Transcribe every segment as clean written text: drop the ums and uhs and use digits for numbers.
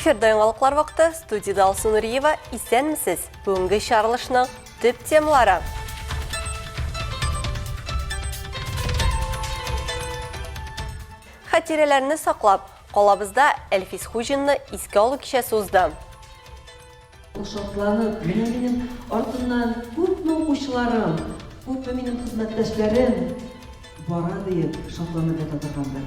Эфирда яңалыклар вакыты, студияда Алсу Нуриева, исәнмесез? Бүгенге чаралышның төп темалары. Хатирәләрне саклап, калабызда Әлфис Хуҗинны искә алу кичәсе узды. Шатланып, минем артыннан күпме укучыларым, күпме минем хезмәттәшләрем бара дип шатланып ята торгандар.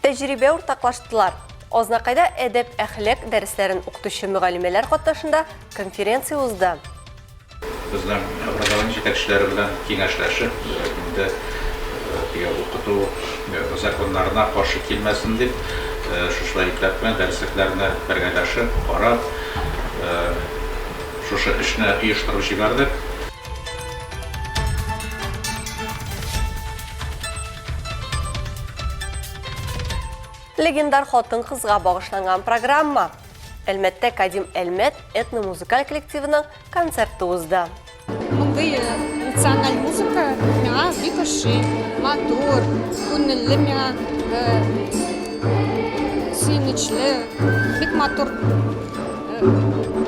Тәҗрибә уртаклаштылар. Ознакайда әдәп-әхлак дәресләрен укытучы мөгаллимәләр катнашында конференция узды. Безнең образование җитәкчеләре белән киңәшләшеп, инде укыту законнарына каршы килмәсен дип, шушы ипләп белән дәресләрне бергәләшеп, карап, шушы эшне оештырып җибәрдек. Легендар хатын кызга багышланган программа. Әлмәттә Кадим Әлмәт этно-музыкаль коллективының концерты узды. Мондый националь музыка миңа бик ошый, матур, күңелле миңа, сөйнечле, бик матур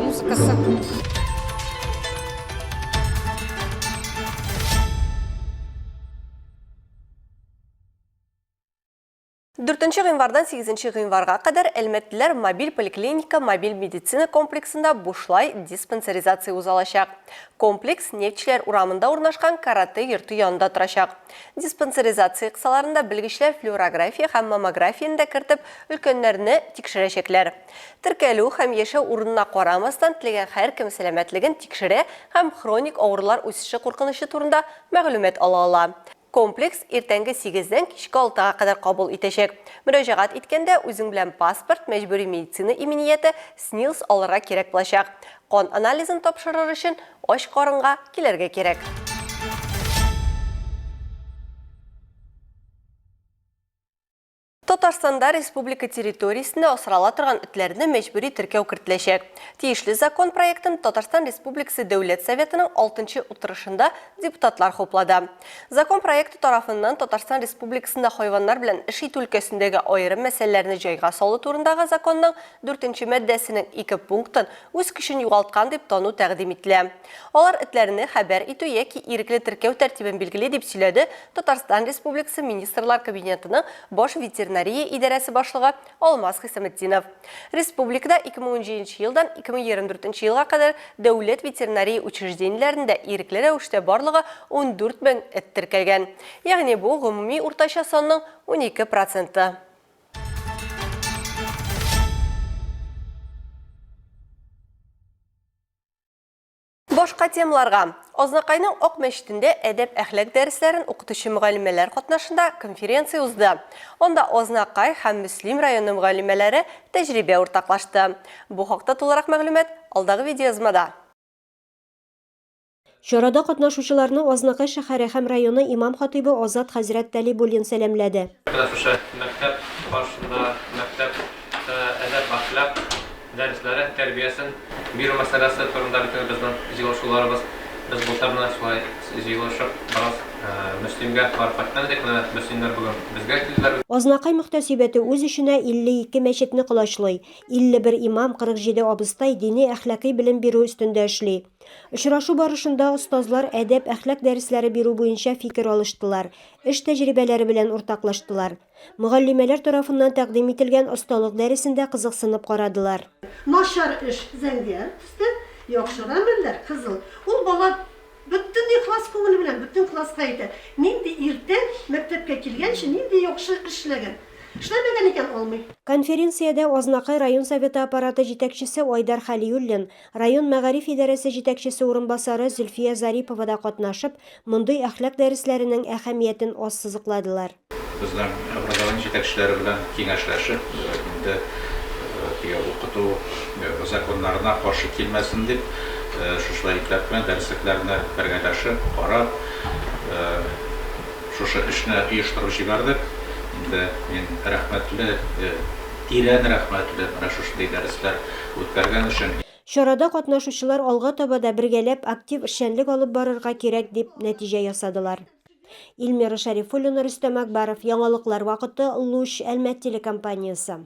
музыкасы. 4 гыйнвардан 8 гыйнварга кадәр Әлмәтлеләр мобиль поликлиника, мобиль медицина комплексында бушлай диспансеризация узалачак. Комплекс Нефтчеләр урамында урнашкан карате йорты янында торачак. Диспансеризация кысаларында белгечләр флюорография һәм маммографияны кертеп, өлкәннәрне тикшерәчәкләр. Теркәлү һәм яшәү урынына карамастан теләгән һәркем сәламәтлеген тикшерә һәм хроник авырулар үсеше куркынычы турында мәгълүмат ала ала. Комплекс иртәнге 8-дән кичке 6-га кадәр кабул итәчәк. Мөрәҗәгать иткәндә үзең белән паспорт, мәҗбүри медицина иминияте, СНИЛС алырга кирәк булачак. Кан анализын тапшырыр өчен ач карынга килергә кирәк. Татарстанда республика территориясендә асрала торган этләрне мәҗбүри теркәү кертеләчәк. Тиешле закон проектын Татарстан Республикасы Дәүләт Советының 6-нчы утырышында депутатлар хуплады. Закон проекты тарафыннан Татарстан Республикасында хайваннар белән эш итү өлкәсендәге аерым мәсьәләләрне җайга салу турындагы законның 4-нче маддәсенең 2 пунктын үз көчен югалткан дип тану тәкъдим ителә. Алар этләрне хәбәр итү яки ирекле теркәү тәртибен билгели дип сөйләде Татарстан Республикасы Министрлар Кабинетының баш ветеринария идарәсе башлыгы Алмаз Хисаметдинов. Республикада 2017 елдан 2024 елга кадәр дәүләт ветеринария учреждениеләрендә ирекле рәвештә барлыгы 14 мең эт теркәлгән. Ягъни бу гомуми уртача санның 12%. Башка темаларга. Ознакайның Ак мәчетендә әдәп-әхлак дәресләрен укытучы мөгаллимәләр катнашында конференция узды. Онда Ознакай һәм Мөслим районы мөгаллимәләре тәҗрибә уртаклашты. Бу хакта тулырак мәгълүмат алдагы видеоязмада. Чарада катнашучыларны Ознакай шәһәре һәм районы имам хатибы Азат хәзрәт Талибуллин сәламләде. Мәктәп башында мәктәп әдәп-әхлак дәресләре тәрбиясен бирү мәсьәләсе турында безнең җыелышуларыбыз без бултарына шулай җыелышып барас Мөслимгә барып кайткандык, Мөслимнәр бүген безгә килделәр. Ознакай мөхтәсибәте үз эшенә 52 мәчетне кылачлый, 51 имам, 47 абыстай дини әхлакый белем бирү өстендә эшли. Очрашу барышында остазлар әдәп-әхлак дәресләре бирү буенча фикер алыштылар, эш тәҗрибәләре белән уртаклаштылар. Мөгаллимәләр тарафыннан тәкъдим ителгән осталык дәресендә кызыксынып карадылар. Нашар эш зәңгәр төстә, яхшы гамәлләр кызыл. Ул бала бөтен ихлас күңел белән бөтен класска әйтә. Нинди иртән мәктәпкә килгәнче нинди яхшы эшләгән. Эшләмәгән икән алмый. Конференциядә Ознакай район советы аппараты җитәкчесе Айдар Халиуллин, район мәгариф идарәсе җитәкчесе урынбасары Зөлфия Зарипова да катнашып, мондый әхлак дәресләренең әһәмиятен ассызыкладылар. Безнең образование җитәкчеләре белән киңәшләшеп, инде укыту законнарына каршы килмәсен дип, шушы ипләп белән дәресләрне бергәләшеп, карап, шушы эшне оештырып җибәрдек. Инде мин рәхмәтле, тирән рәхмәтле менә шушы дәресләр үткәргән өчен. Чарада катнашучылар алга таба да бергәләп актив эшчәнлек алып барырга кирәк дип нәтиҗә ясадылар. Илмира Шарифуллина, Рөстәм Акбаров, яңалыклар вакыты, Луч, Әлмәт телекомпаниясе.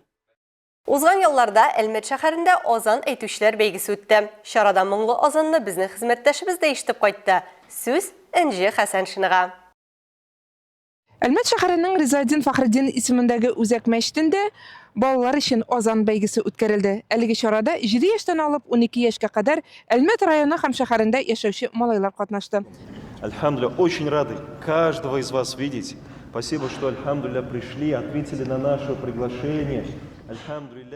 Узган елларда Әлмәт шәһәрендә азан әйтүчеләр бәйгесе үтте. Шарада моңлы азанны безнең хезмәттәшебез дә ишетеп кайтты. Сүз Энҗе Хәсән Шинага. Әлмәт шәһәренең Ризаэддин Фәхретдин исемендәге үзәк мәчетендә балалар өчен азан бәйгесе үткәрелде. Әлеге чарада 7 яшьтән алып 12 яшькә кадәр Әлмәт районы һәм шәһәрендә яшәүче малайлар катнашты. Альхамдулилля, очень рады каждого из вас видеть. Спасибо, что, альхамдулилля, пришли, ответили на наше приглашение.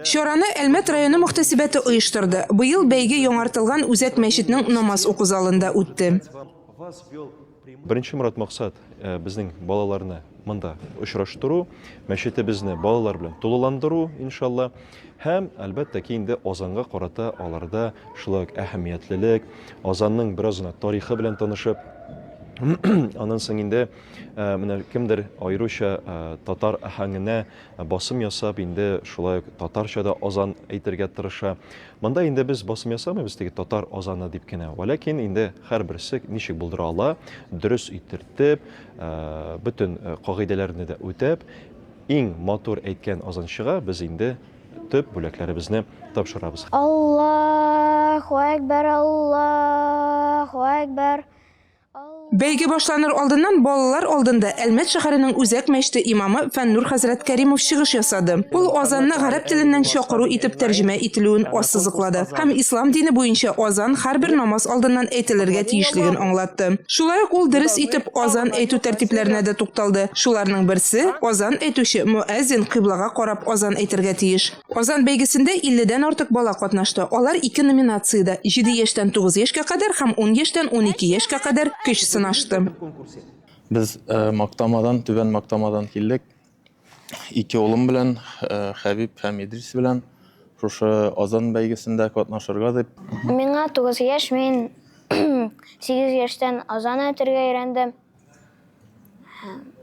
Чараны Әлмәт районы мөхтәсибәте оештырды. Быел бәйге яңартылган үзәк мәчетнең намаз уку залында үтте. Беренче мурат максат безнең балаларны монда очраштыру, мәчетебезне балалар белән тулыландыру, иншалла. Һәм әлбәттә ки инде азанга карата аларда шулай әһәмиятлелек, азанның бераз гына тарихы белән танышып, аннан соң инде менә кемдер айруча татар аһәңенә басым ясап инде шулай татарчада азан әйтергә тырыша. Монда инде без басым ясамыйбыз теге татар азаны дип кенә. Ләкин инде һәрберсе ничек булдыра ала, дөрес итертеп, бөтен кагыйдәләрне дә үтәп, иң матур әйткән азанчыга без инде төп бүләкләребезне тапшырабыз. Аллаһу әкбәр, Аллаһу әкбәр. Бәйге башланыр алдыннан балалар алдында Әлмәт шәһәренең үзәк мәчете имамы Фәннур хәзрәт Кәримов чыгыш ясады. Ул азанны гарәп теленнән чакыру итеп тәрҗемә ителүен ассызыклады. Һәм ислам дине буенча азан һәрбер намаз алдыннан әйтелергә тиешлеген аңлатты. Шулай ук ул дөрес итеп азан әйтү тәртипләренә дә тукталды. Шуларның берсе азан әйтүче муәззин кыйблага карап азан әйтергә тиеш. Азан бәйгесендә 50-дән артык бала катнашты. Алар 2 номинациядә 7 яшьтән 9 яшькә кадәр һәм 10 яшьтән 12 яшькә кадәр көч сынашты. Biz Мактамадан, Түбән Мактамадан килдек. 2 улым белән, Хәбиб һәм Идрис белән шушы азан бәйгесендә катнашырга дип. Миңа 9 яшь, мин 8 яшьтән азан әйтергә өйрәндем.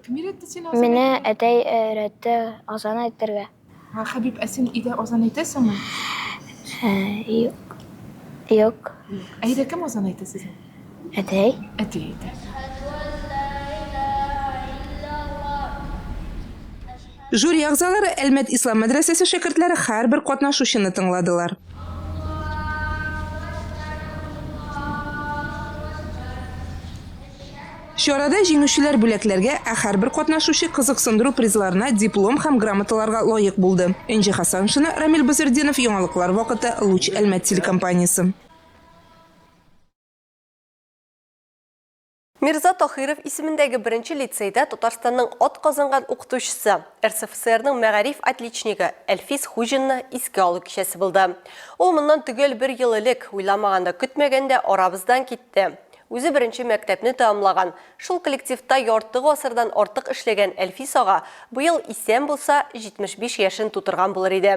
Кем өйрәтте сине азан? Мине әтәй өйрәтте азан әйтергә. Хәбиб, син өйдә азан әйтәсеңме? Юк. Әйдә, кем азан әйтә сезгә? Әтәй. Әтәй. Жюри әгъзалары Әлмәт ислам мәдрәсәсе шәкертләре һәрбер катнашучыны тыңладылар. Чарада җиңүчеләр бүләкләргә, ә һәрбер катнашучы кызыксындыру призларына диплом һәм грамоталарга лаек булды. Энҗе Хәсән Шина, Рамил Базырдинов, яңалыклар вакыты, Луч, Әлмәт телекомпаниясе. Мирза Тахиров исемендәге беренче лицейда Татарстанның ат казанган укытучысы, РСФСРның мәгариф отличнигы Әлфис Хуҗинны искә алу кичәсе булды. Ул моннан түгел 1 ел элек уйламаганда, көтмәгәндә арабыздан китте. Үзе беренче мәктәпне тәмамлаган, шул коллективта ярты гасырдан артык эшләгән Әлфис ага быел исән булса 75 яшен тутырган булыр иде.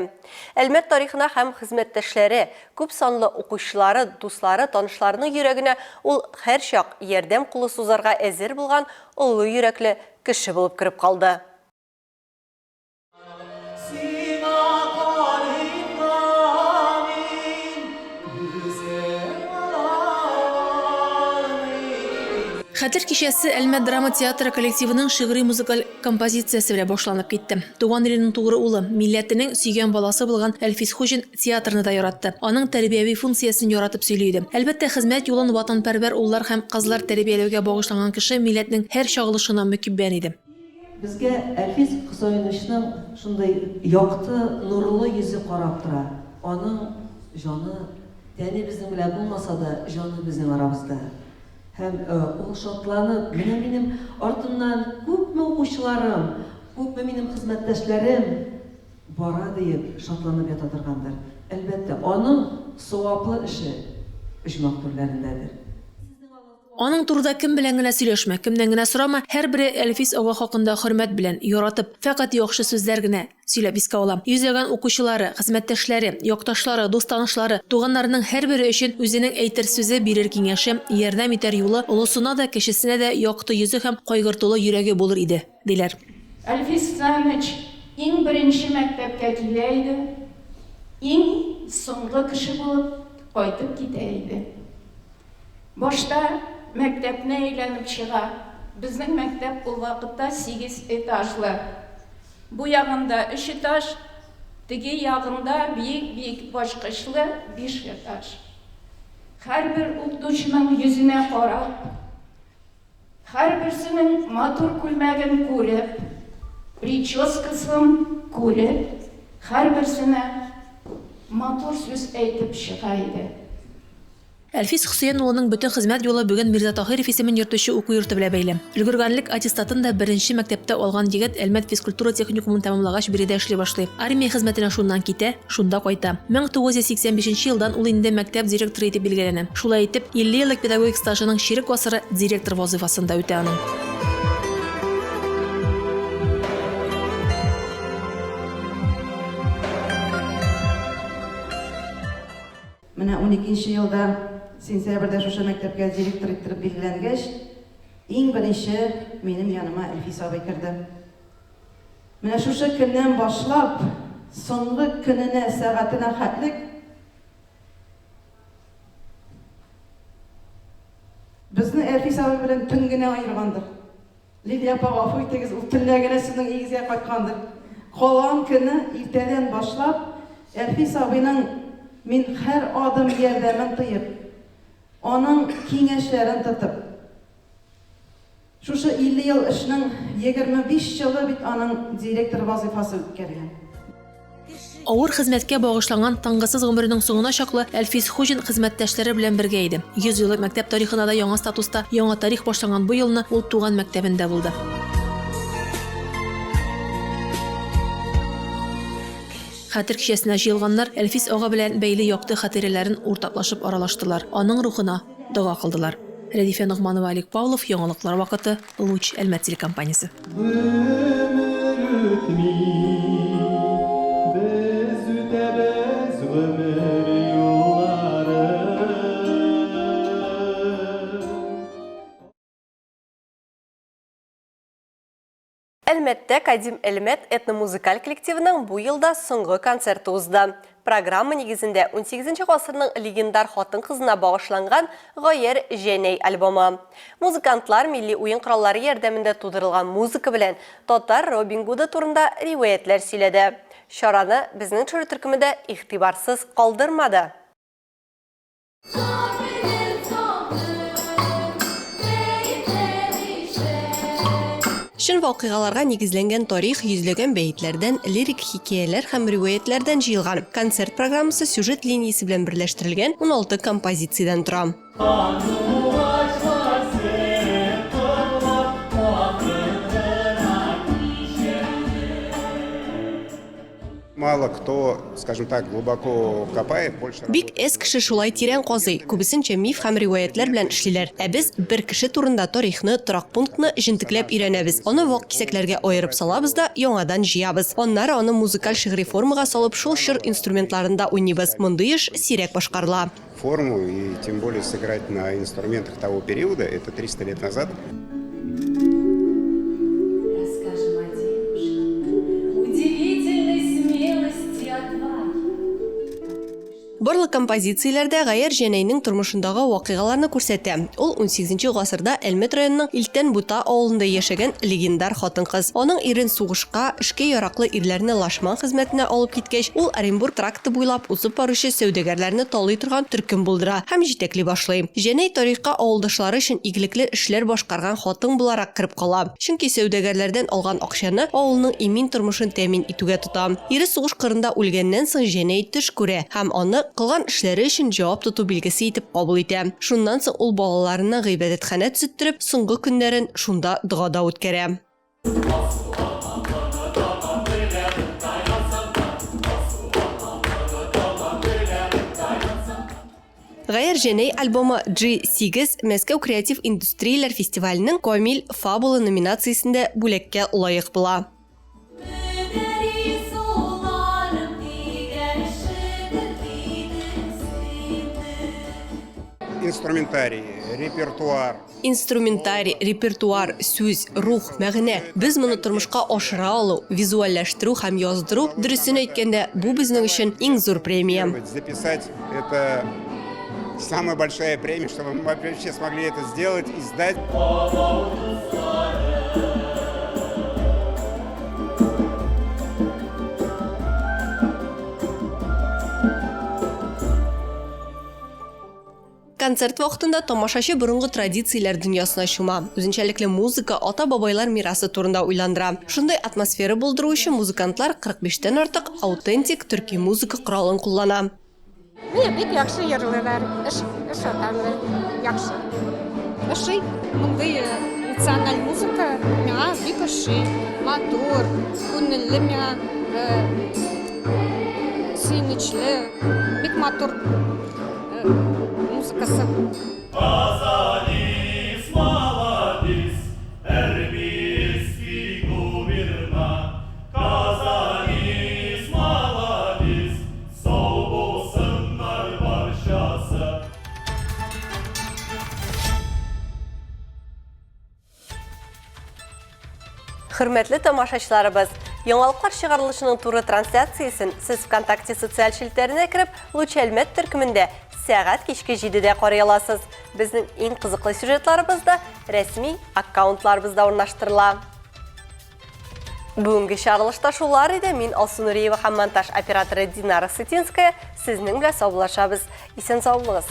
Әлмәт тарихына һәм хезмәттәшләре, күп санлы укучылары, дуслары, танышларының йөрәгенә ул һәрчак ярдәм кулы сузарга әзер булган олы йөрәкле кеше булып кирип калды. Хәтер кичәсе Әлмәт драма театры коллективының шигъри музыкаль композициясе белән башланып китте. Туган иленең тугры улы, милләтенең сөйгән баласы булган Әлфис Хуҗин театрны да яратты. Аның тәрбияви функциясын яратып сөйли иде. Әлбәттә, хезмәт юлын ватанпәрвәр уллар һәм кызлар тәрбияләүгә багышланган кеше милләтнең һәр чагылышына мөкиббән иде. Безгә Әлфис Хөсәйновичның шундай якты, нурлы йөзе карап тора. Аның җаны тәне безнең белән булмаса да, җаны безнең арабызда. Һәм ул шатланып, менә минем артымнан күпме укучыларым, күпме минем хезмәттәшләрем бара дип шатланып ята торгандыр. Әлбәттә, аның саваплы эше оҗмах төрләрендәдер. Аның турыда кем белән генә сөйләшмә, кемнән генә сорама, һәрбере Әлфис ага хакында хөрмәт белән яратып, фәкать яхшы сүзләр генә сөйләп искә ала. Йөзләгән укучылары, хезмәттәшләре, якташлары, дустанышлары, туганнарының һәрбере өчен үзенең әйтер сүзе, бирер киңәше, ярдәм итәр юлы, олысына да, кешесенә дә якты йөзе һәм кайгыртулы йөрәге булыр иде, диләр. Әлфис Хөсәйнович иң беренче мәктәпкә килә иде. Иң соңгы кеше булып кайтып китә иде. Башта мәктәпне әйләнеп чыга, Безнең мәктәп ул вакытта 8 этажлы. Бу ягында 3 этаж, теге ягында бик башкычлы 5 этаж. Һәрбер укытучының йөзенә карап, һәрберсенең матур күлмәген күреп, прическасын күреп, һәрберсенә матур сүз әйтеп чыга иде. Әлфис Хөсәен улының бөтен хезмәт юлы бүген Мирза Таһиров исемен йөртүче уку йорты белән бәйле. Өлгергәнлек аттестатын да беренче мәктәптә алган егет Әлмәт физкультура техникумын тәмамлагач биредә эшли башлый. Армия хезмәтенә шуннан китә, шунда кайта. 1985 елдан ул инде мәктәп директоры итеп билгеләнә. Шулай итеп, 50 еллык педагогик стажының ширек гасыры директор вазифасында үтә аның. Менә 12 елда сентябрьдә шушы мәктәпкә директор итеп билгеләнгәч, иң беренче минем яныма Әлфис абый керде. Менә шушы көннән башлап, соңгы көненә, сәгатенә хәтлек безне Әлфис абый белән төн генә аергандыр. Лидия апа, гафу итегез, ул төнлә генә сезнең игезгә кайткандыр. Калган көне иртәдән башлап Әлфис абыйның мин һәр адым ярдәмен тыеп, аның киңәшләрен тотып, шушы 50 ел эшнең 25 елы бит аның директор вазифасы үткәргән. Авыр хезмәткә багышланган таңгысыз гомеренең соңына чаклы Әлфис Хуҗин хезмәттәшләре белән бергә иде. 100 еллык мәктәп тарихында да яңа статуста, яңа тарих башланган бу елны ул туган мәктәбендә булды. Хәтер кичәсенә җыелганнар Әлфис ага белән бәйле якты хатирәләрен уртаклашып аралаштылар. Аның рухына дуга кылдылар. Рәдифә Нугманова, Алик Павлов, яңалыклар вакыты, Луч Әлмәт телекомпаниясе. Әлмәттә Кадим Әлмәт этномузыкаль коллективының бу елда соңгы концерты узды. Программа нигезендә 18 гасырның легендар хатын-кызына багышланган Гайер Җәнәй альбомы. Музыкантлар милли уен кораллары ярдәмендә тудырылган музыка белән татар Робин Гуды турында риваятләр сөйләде. Чараны безнең төшерү төркемендә игътибарсыз калдырмады. Шын вакыйгаларга нигезләнгән тарих йөзләгән бәйтләрдән, лирик хикәяләр һәм риваятләрдән җыелган. Концерт программасы сюжет линиясе белән берләштерелгән 16 композициядән тора. Мало кто, скажем так, глубоко копает, больше... Бик эс кеше шулай тирән казый, күбесенчә миф һәм риваятлар белән эшлиләр. Ә без бер кеше турында тарихны, торак пунктны җентекләп өйрәнәбез. Аны вак кисәкләргә аерып салабыз да яңадан җыябыз. Аннары аны музыкаль шигъри формага салып шул чор инструментларында уйныйбыз. Мондый эш сирәк башкарыла. Форму и тем более сыграть на инструментах того периода, это 300 лет назад. Барлык композицияләрдә Гайер Җәнәйнең тормышындагы вакыйгаларны күрсәтә. Ул 18 гасырда Әлмәт районының Илтән Бута авылында яшәгән легендар хатын-кыз. Аның ирен сугышка, эшкә яраклы ирләрне лашман хезмәтенә алып киткәч, ул Оренбург тракты буйлап узып баручы сәүдәгәрләрне талый торган төркем булдыра һәм җитәкли башлый. Җәнәй тарихка авылдашлары өчен игелекле эшләр башкарган хатын буларак кирип кала. Чөнки сәүдәгәрләрдән алган акчаны авылның имин тормышын тәэмин итүгә тота. Ире сугыш кырында үлгәннән соң Җәнәй төш күрә һәм аны кылган эшләре өчен җавап тоту билгесе итеп кабул итә. Шуннан соң ул балаларына гыйбадәтханә төзеттереп, соңгы көннәрен шунда дугада үткәрә. Гайер Җәнәй альбомы G8 Мәскәү креатив индустрияләр фестиваленең Камил Фабула номинациясендә бүләккә лаек була. Инструментарий, репертуар, сүз, рух, мәгънә. Без моны тормышка ашыра алу, визуальләштерү һәм яздыру, дөресен әйткәндә, бу безнең өчен иң зур премия. Записать это самая большая премия, чтобы мы вообще смогли это сделать и сдать. Концерт вакытында тамашачы борынгы традицияләр дөньясына чума. Үзенчәлекле музыка ата-бабайлар мирасы турында уйландыра. Шундай атмосфера булдыру өчен музыкантлар 45тән артык аутентик төрки музыка коралын куллана. Менә бик яхшы йырлыйлар. Эш атамы яхшы. Ошый мондый националь музыка миңа бик ошый. Матур, күңелле миңа сөйнечле, бик матур музыкасы. Хөрмәтле тамашачыларыбыз, яңалыклар чыгарылышының туры трансляциясын сез ВКонтакте социаль шилтәренә кереп, Луч Әлмәт төркемендә сәгать кичке 7дә карый аласыз. Безнең иң кызыклы сюжетларыбызда рәсми аккаунтларыбызда урнаштырыла. Бүгенге чыгарылышта шулар иде. Мин Алсу Нуриева һәм монтаж операторы Динара Сытинская сезнең белән саулашабыз. Исән сау булыгыз.